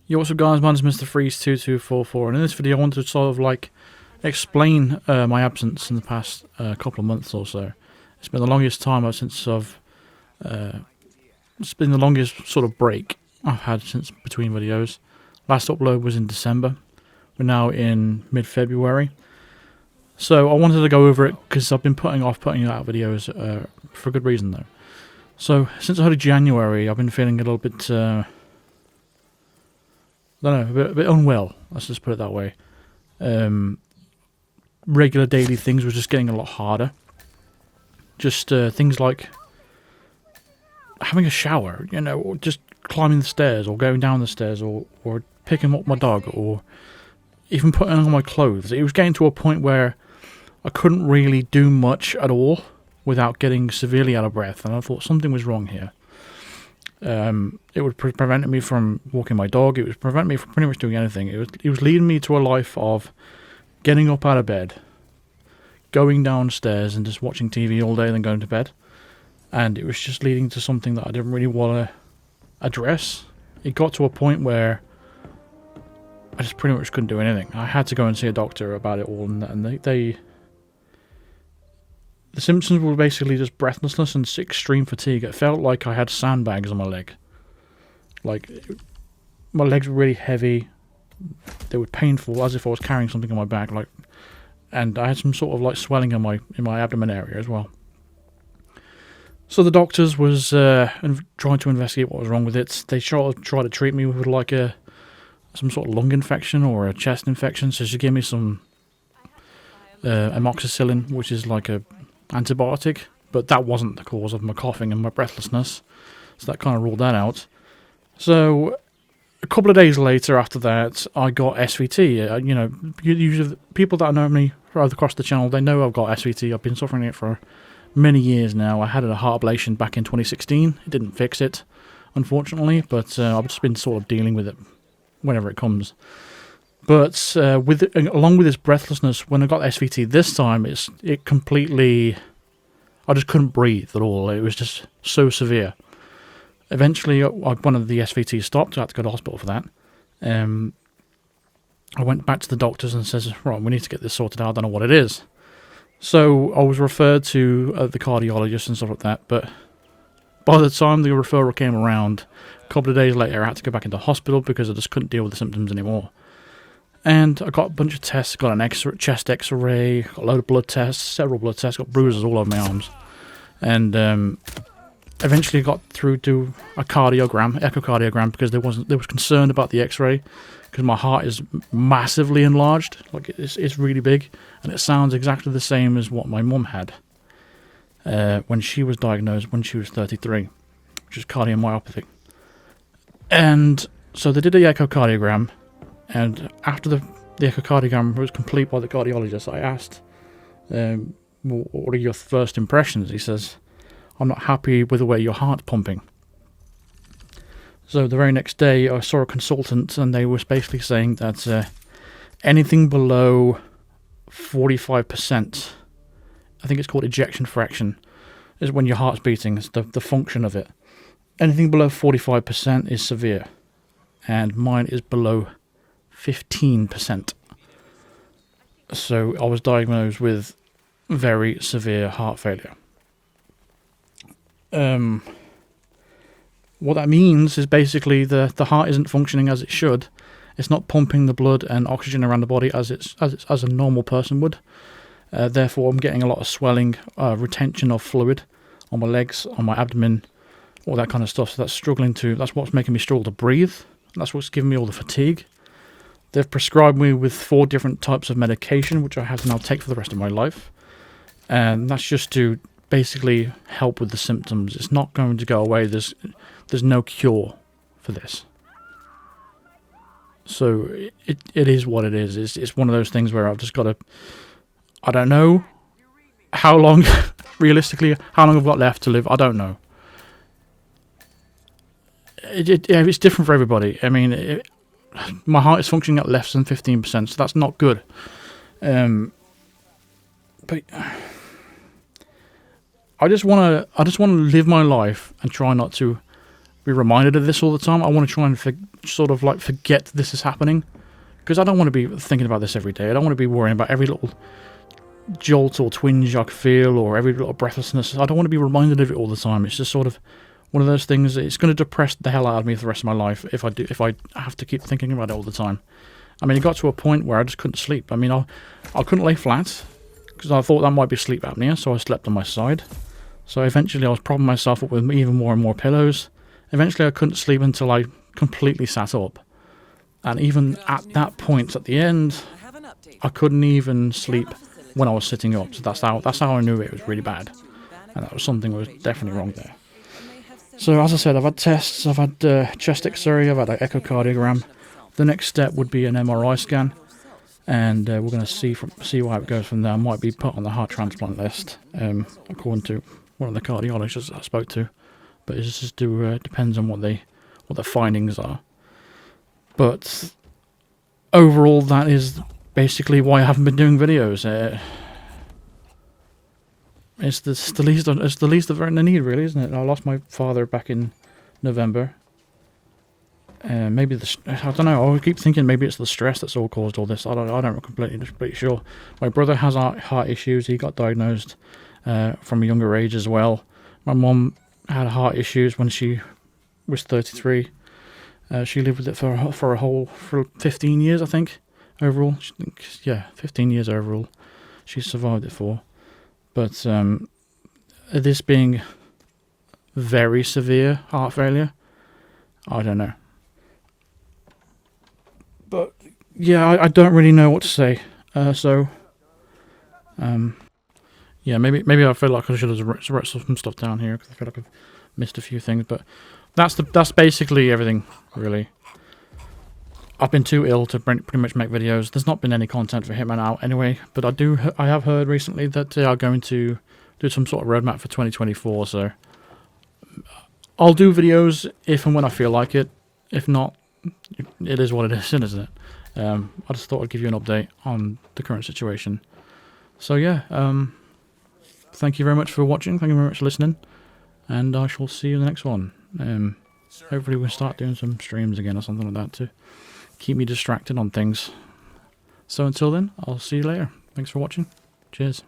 Yo, what's up guys, my name's Mr. Freeze2244 and in this video I wanted to sort of like explain my absence in the past couple of months or so. It's been the longest time since it's been the longest sort of break I've had since between videos. Last upload was in December, we're now in mid-February. So I wanted to go over it because I've been putting out videos for a good reason though. So since early January I've been feeling a little bit I don't know, a bit unwell, let's just put it that way. Regular daily things were just getting a lot harder. Just things like having a shower, you know, or just climbing the stairs, or going down the stairs, or picking up my dog, or even putting on my clothes. It was getting to a point where I couldn't really do much at all without getting severely out of breath, and I thought something was wrong here. It was preventing me from walking my dog. It was preventing me from pretty much doing anything. It was leading me to a life of getting up out of bed, going downstairs and just watching TV all day, then going to bed. And it was just leading to something that I didn't really want to address. It got to a point where I just pretty much couldn't do anything. I had to go and see a doctor about it all, and the symptoms were basically just breathlessness and extreme fatigue. It felt like I had sandbags on my leg. Like, my legs were really heavy. They were painful, as if I was carrying something on my back. And I had some sort of like swelling in my abdomen area as well. So the doctors was trying to investigate what was wrong with it. They tried to treat me with like some sort of lung infection or a chest infection. So she gave me some amoxicillin, which is like a antibiotic, but that wasn't the cause of my coughing and my breathlessness, so that kind of ruled that out. So a couple of days later after that, I got SVT. You know, usually people that know me across the channel, they know I've got SVT. I've been suffering it for many years now. I had a heart ablation back in 2016. It didn't fix it, unfortunately, but I've just been sort of dealing with it whenever it comes. But along with this breathlessness, when I got SVT this time, it completely, I just couldn't breathe at all. It was just so severe. Eventually, one of the SVT stopped. I had to go to hospital for that. I went back to the doctors and says, right, we need to get this sorted out. I don't know what it is. So I was referred to the cardiologist and stuff like that. But by the time the referral came around, a couple of days later, I had to go back into hospital because I just couldn't deal with the symptoms anymore. And I got a bunch of tests, got an chest x-ray, got a load of blood tests, several blood tests, got bruises all over my arms. And eventually got through to a echocardiogram, because there was concern about the x-ray, because my heart is massively enlarged, like it's really big, and it sounds exactly the same as what my mum had when she was diagnosed when she was 33, which is cardiomyopathy. And so they did the echocardiogram. And after the echocardiogram was complete by the cardiologist, I asked, what are your first impressions? He says, I'm not happy with the way your heart's pumping. So the very next day I saw a consultant, and they were basically saying that anything below 45%, I think it's called ejection fraction, is when your heart's beating. It's the function of it. Anything below 45% is severe, and mine is below 15%. So I was diagnosed with very severe heart failure. What that means is basically the heart isn't functioning as it should. It's not pumping the blood and oxygen around the body as a normal person would. Therefore, I'm getting a lot of swelling, retention of fluid on my legs, on my abdomen, all that kind of stuff. So that's what's making me struggle to breathe. That's what's giving me all the fatigue. They've prescribed me with 4 different types of medication, which I have to now take for the rest of my life. And that's just to basically help with the symptoms. It's not going to go away. There's no cure for this. So it is what it is. It's one of those things where I've just got to, I don't know how long, realistically, how long I've got left to live. I don't know. It's different for everybody. I mean, my heart is functioning at less than 15%, so that's not good. But I just want to live my life and try not to be reminded of this all the time. I want to try and sort of like forget this is happening, because I don't want to be thinking about this every day. I don't want to be worrying about every little jolt or twinge I feel, or every little breathlessness. I don't want to be reminded of it all the time. It's just sort of one of those things. It's going to depress the hell out of me for the rest of my life if I have to keep thinking about it all the time. I mean, it got to a point where I just couldn't sleep. I mean, I couldn't lay flat because I thought that might be sleep apnea, so I slept on my side. So eventually I was propping myself up with even more and more pillows. Eventually I couldn't sleep until I completely sat up. And even at that point, at the end, I couldn't even sleep when I was sitting up. So that's how I knew it was really bad. And that was something that was definitely wrong there. So as I said, I've had tests, I've had chest x-ray, I've had an echocardiogram. The next step would be an MRI scan. And we're going to see how it goes from there. I might be put on the heart transplant list, according to one of the cardiologists I spoke to. But it just depends on what the findings are. But overall, that is basically why I haven't been doing videos. It's the least of the need, really, isn't it? I lost my father back in November. Maybe I don't know. I keep thinking maybe it's the stress that's all caused all this. I don't completely sure. My brother has heart issues. He got diagnosed from a younger age as well. My mum had heart issues when she was 33. She lived with it for 15 years, I think, overall. 15 years overall. She survived it for. But this being very severe heart failure, I don't know. But yeah, I don't really know what to say. Yeah, maybe I feel like I should have wrote some stuff down here because I feel like I've missed a few things. But that's basically everything, really. I've been too ill to pretty much make videos. There's not been any content for Hitman out anyway. But I have heard recently that they are going to do some sort of roadmap for 2024. So I'll do videos if and when I feel like it. If not, it is what it is, isn't it? I just thought I'd give you an update on the current situation. So yeah, thank you very much for watching. Thank you very much for listening. And I shall see you in the next one. Hopefully we'll start doing some streams again or something like that to keep me distracted on things. So until then, I'll see you later. Thanks for watching. Cheers.